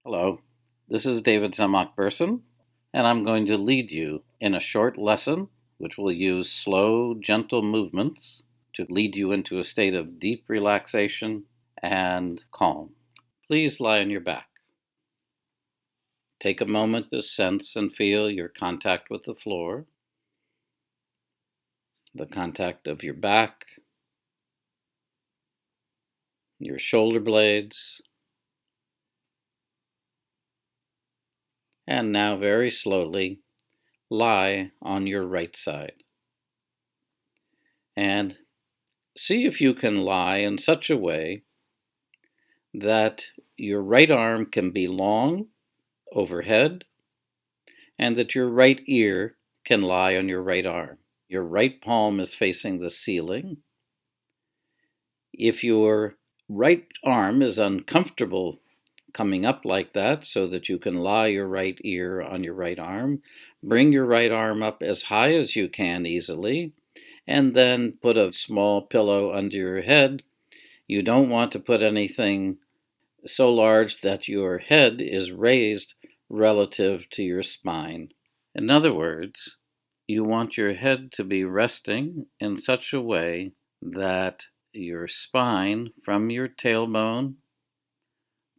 Hello, this is David Zemach-Bersin, and I'm going to lead you in a short lesson which will use slow, gentle movements to lead you into a state of deep relaxation and calm. Please lie on your back. Take a moment to sense and feel your contact with the floor, the contact of your back, your shoulder blades, and now very slowly lie on your right side. And see if you can lie in such a way that your right arm can be long overhead and that your right ear can lie on your right arm. Your right palm is facing the ceiling. If your right arm is uncomfortable coming up like that so that you can lie your right ear on your right arm, bring your right arm up as high as you can easily, and then put a small pillow under your head. You don't want to put anything so large that your head is raised relative to your spine. In other words, you want your head to be resting in such a way that your spine, from your tailbone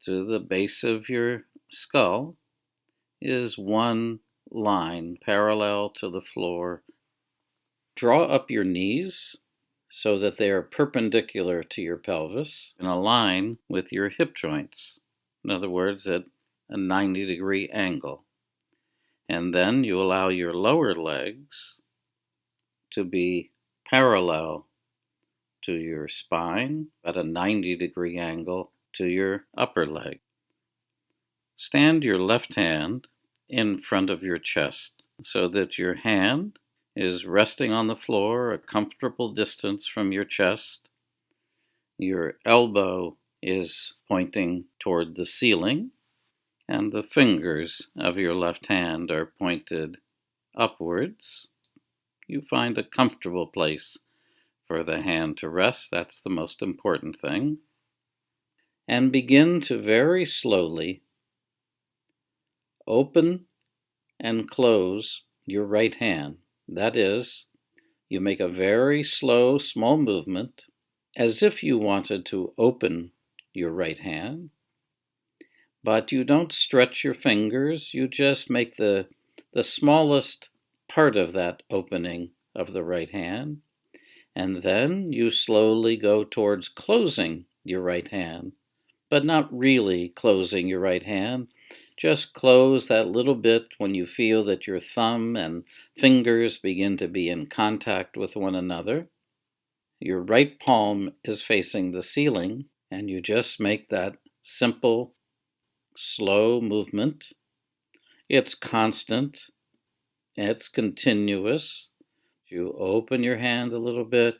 to the base of your skull, is one line parallel to the floor. Draw up your knees so that they are perpendicular to your pelvis and align with your hip joints. In other words, at a 90-degree angle. And then you allow your lower legs to be parallel to your spine at a 90-degree angle to your upper leg. Stand your left hand in front of your chest so that your hand is resting on the floor a comfortable distance from your chest. Your elbow is pointing toward the ceiling, and the fingers of your left hand are pointed upwards. You find a comfortable place for the hand to rest. That's the most important thing. And begin to very slowly open and close your right hand. That is, you make a very slow, small movement as if you wanted to open your right hand, but you don't stretch your fingers. You just make the smallest part of that opening of the right hand, and then you slowly go towards closing your right hand, but not really closing your right hand. Just close that little bit when you feel that your thumb and fingers begin to be in contact with one another. Your right palm is facing the ceiling, and you just make that simple, slow movement. It's constant, it's continuous. You open your hand a little bit,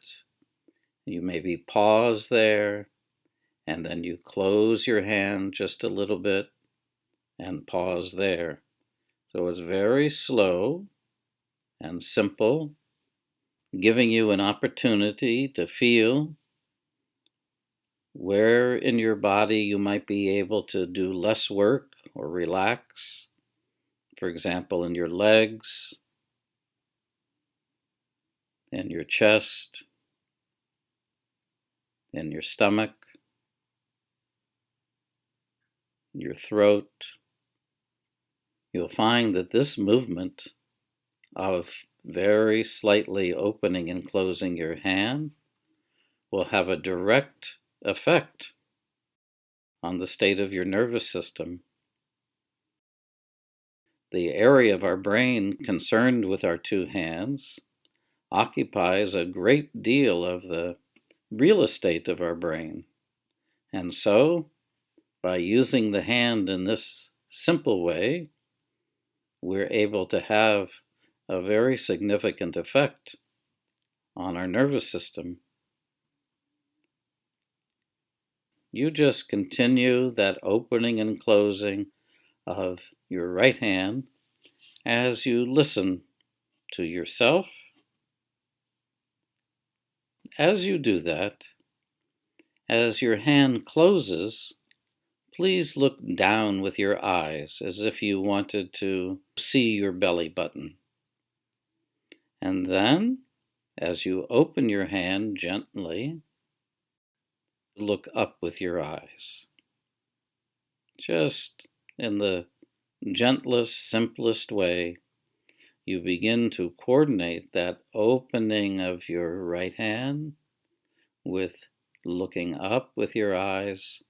you maybe pause there, and then you close your hand just a little bit and pause there. So it's very slow and simple, giving you an opportunity to feel where in your body you might be able to do less work or relax. For example, in your legs, in your chest, in your stomach, your throat. You'll find that this movement of very slightly opening and closing your hand will have a direct effect on the state of your nervous system. The area of our brain concerned with our two hands occupies a great deal of the real estate of our brain. And so, by using the hand in this simple way, we're able to have a very significant effect on our nervous system. You just continue that opening and closing of your right hand as you listen to yourself. As you do that, as your hand closes, Please look down with your eyes as if you wanted to see your belly button. And then, as you open your hand gently, look up with your eyes. Just in the gentlest, simplest way, you begin to coordinate that opening of your right hand with looking up with your eyes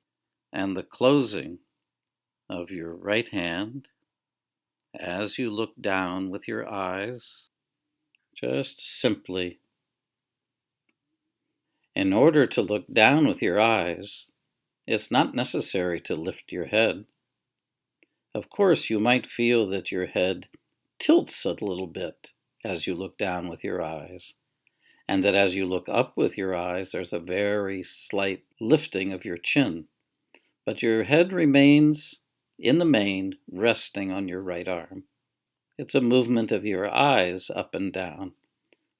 and the closing of your right hand as you look down with your eyes, just simply. In order to look down with your eyes, it's not necessary to lift your head. Of course, you might feel that your head tilts a little bit as you look down with your eyes, and that as you look up with your eyes, there's a very slight lifting of your chin. But your head remains, in the main, resting on your right arm. It's a movement of your eyes up and down,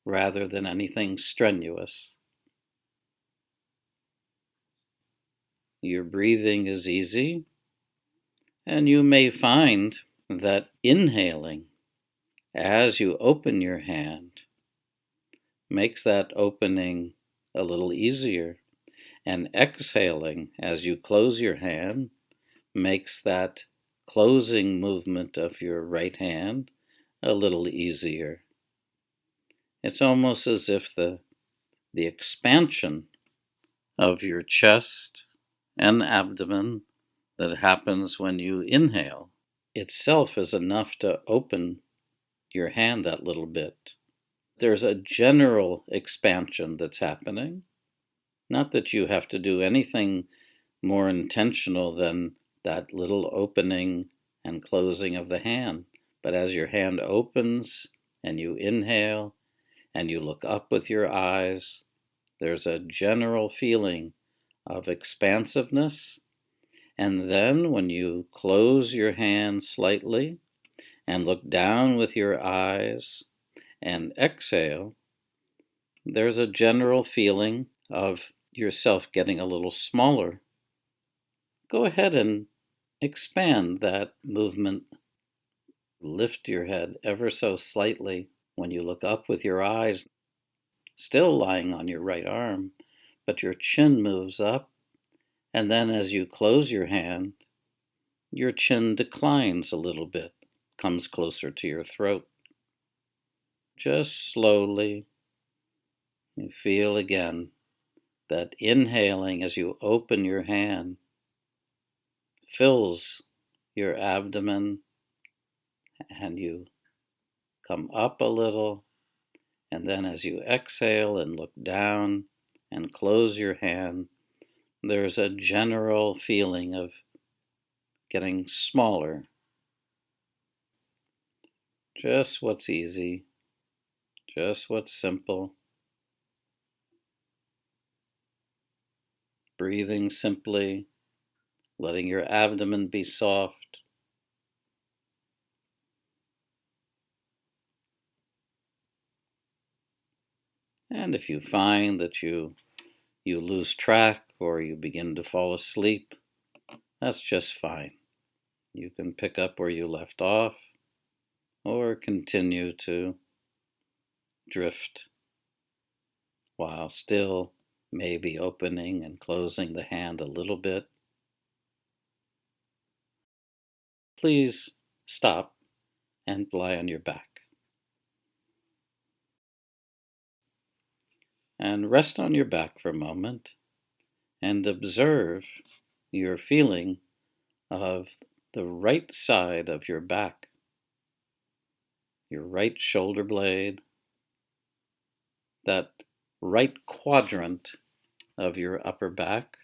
rather than anything strenuous. Your breathing is easy, and you may find that inhaling as you open your hand makes that opening a little easier, and exhaling as you close your hand makes that closing movement of your right hand a little easier. It's almost as if the expansion of your chest and abdomen that happens when you inhale itself is enough to open your hand that little bit. There's a general expansion that's happening. Not that you have to do anything more intentional than that little opening and closing of the hand. But as your hand opens and you inhale and you look up with your eyes, there's a general feeling of expansiveness. And then when you close your hand slightly and look down with your eyes and exhale, there's a general feeling of yourself getting a little smaller. Go ahead and expand that movement. Lift your head ever so slightly when you look up with your eyes, still lying on your right arm, but your chin moves up. And then as you close your hand, your chin declines a little bit, comes closer to your throat. Just slowly, you feel again that inhaling as you open your hand fills your abdomen, and you come up a little, and then as you exhale and look down and close your hand, there's a general feeling of getting smaller. Just what's easy, just what's simple. Breathing simply, letting your abdomen be soft. And if you find that you lose track or you begin to fall asleep, that's just fine. You can pick up where you left off or continue to drift while still maybe opening and closing the hand a little bit. Please stop and lie on your back. And rest on your back for a moment and observe your feeling of the right side of your back, your right shoulder blade, that right quadrant of your upper back.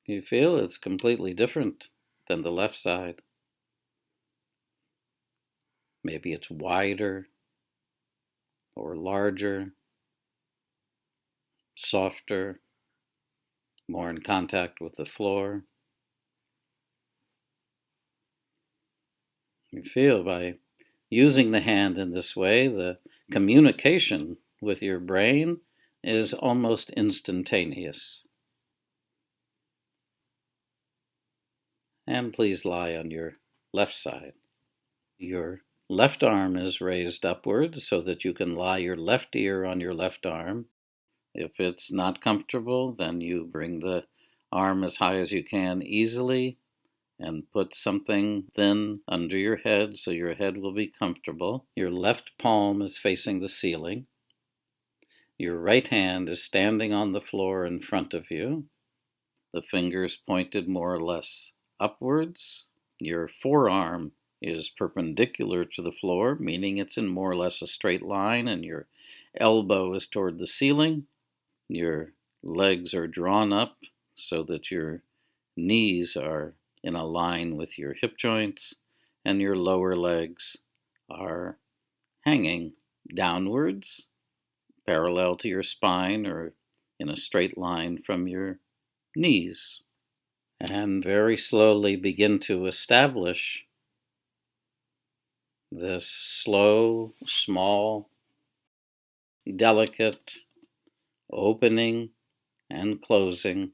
You feel it's completely different than the left side. Maybe it's wider or larger, softer, more in contact with the floor. You feel by using the hand in this way, the communication with your brain is almost instantaneous. And please lie on your left side. Your left arm is raised upwards so that you can lie your left ear on your left arm. If it's not comfortable, then you bring the arm as high as you can easily and put something thin under your head so your head will be comfortable. Your left palm is facing the ceiling. Your right hand is standing on the floor in front of you. The fingers pointed more or less upwards. Your forearm is perpendicular to the floor, meaning it's in more or less a straight line, and your elbow is toward the ceiling. Your legs are drawn up so that your knees are in a line with your hip joints, and your lower legs are hanging downwards, parallel to your spine or in a straight line from your knees. And very slowly begin to establish this slow, small, delicate opening and closing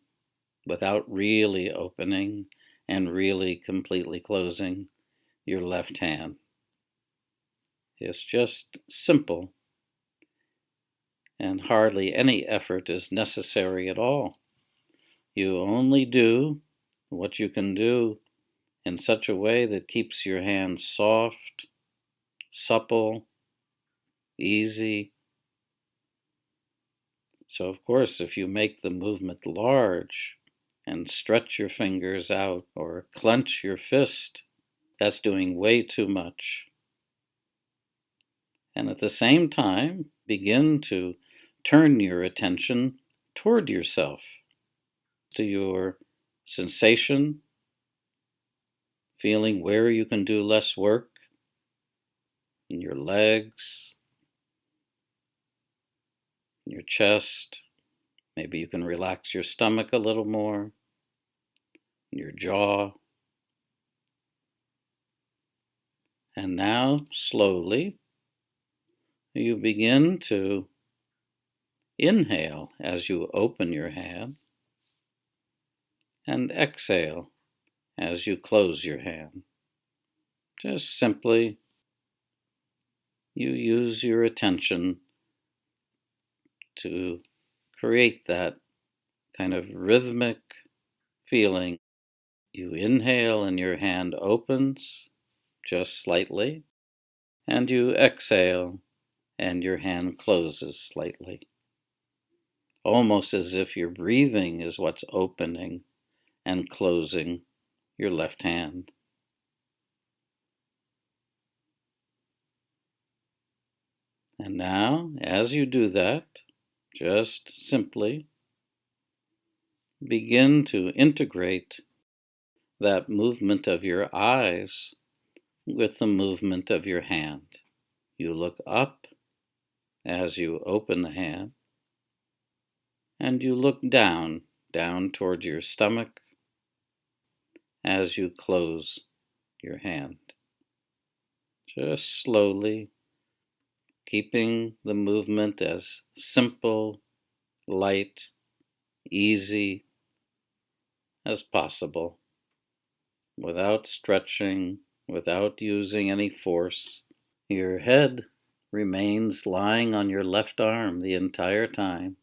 without really opening and really completely closing your left hand. It's just simple, and hardly any effort is necessary at all. You only do what you can do in such a way that keeps your hand soft, supple, easy. So, of course, if you make the movement large and stretch your fingers out or clench your fist, that's doing way too much. And at the same time, begin to turn your attention toward yourself, to your sensation, feeling where you can do less work in your legs, in your chest. Maybe you can relax your stomach a little more, your jaw. And now, slowly, you begin to inhale as you open your hand and exhale as you close your hand. Just simply, you use your attention to create that kind of rhythmic feeling. You inhale and your hand opens just slightly, and you exhale and your hand closes slightly. Almost as if your breathing is what's opening and closing your left hand. And now, as you do that, just simply begin to integrate that movement of your eyes with the movement of your hand. You look up as you open the hand, and you look down toward your stomach as you close your hand. Just slowly, keeping the movement as simple, light, easy as possible, without stretching, without using any force. Your head remains lying on your left arm the entire time.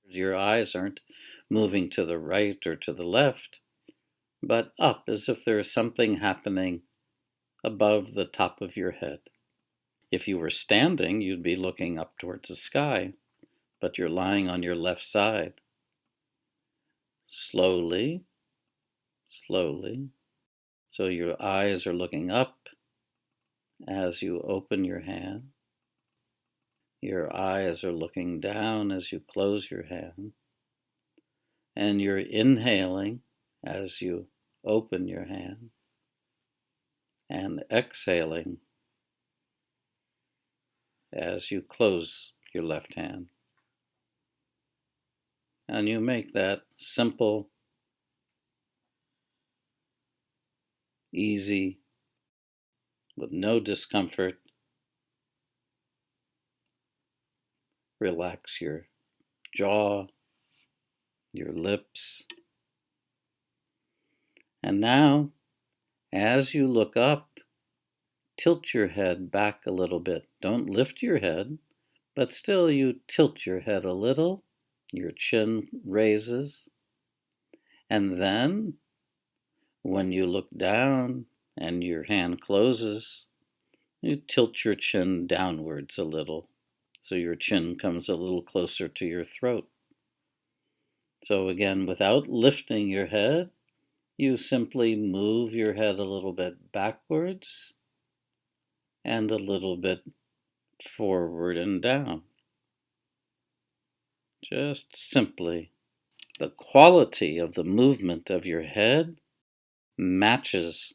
Your eyes aren't moving to the right or to the left, but up as if there's something happening above the top of your head. If you were standing, you'd be looking up towards the sky, but you're lying on your left side. Slowly, slowly, so your eyes are looking up as you open your hand. Your eyes are looking down as you close your hand. And you're inhaling as you open your hand and exhaling as you close your left hand. And you make that simple, easy, with no discomfort. Relax your jaw, your lips, And now, as you look up, tilt your head back a little bit. Don't lift your head, but still you tilt your head a little. Your chin raises. And then, when you look down and your hand closes, you tilt your chin downwards a little, so your chin comes a little closer to your throat. So again, without lifting your head, you simply move your head a little bit backwards and a little bit forward and down. Just simply. The quality of the movement of your head matches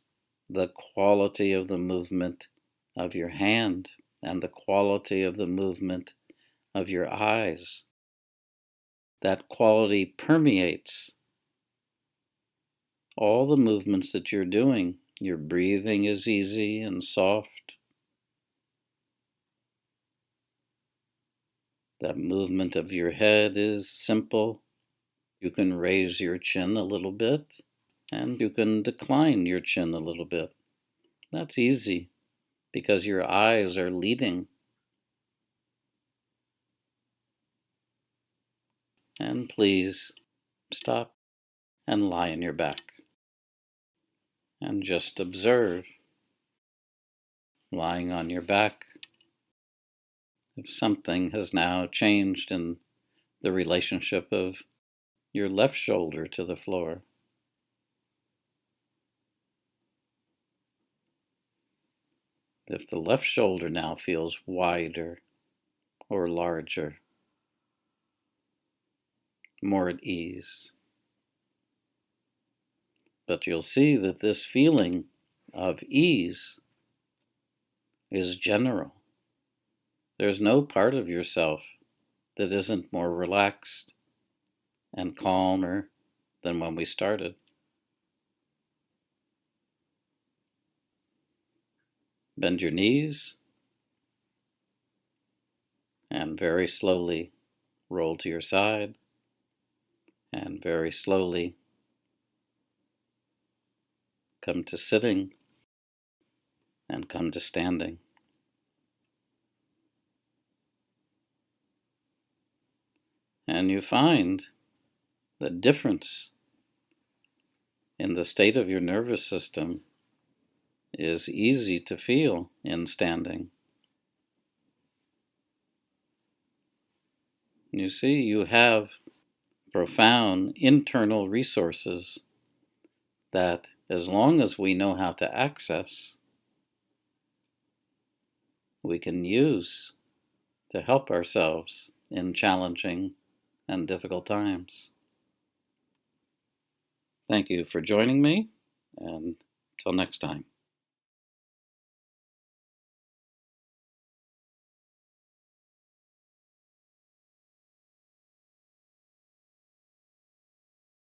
the quality of the movement of your hand and the quality of the movement of your eyes. That quality permeates all the movements that you're doing. Your breathing is easy and soft. That movement of your head is simple. You can raise your chin a little bit, and you can decline your chin a little bit. That's easy because your eyes are leading. And please stop and lie on your back and just observe, lying on your back, if something has now changed in the relationship of your left shoulder to the floor. If the left shoulder now feels wider or larger, more at ease. But you'll see that this feeling of ease is general. There's no part of yourself that isn't more relaxed and calmer than when we started. Bend your knees and very slowly roll to your side and very slowly come to sitting and come to standing. And you find the difference in the state of your nervous system is easy to feel in standing. You see, you have profound internal resources that, as long as we know how to access, we can use to help ourselves in challenging and difficult times. Thank you for joining me, and till next time.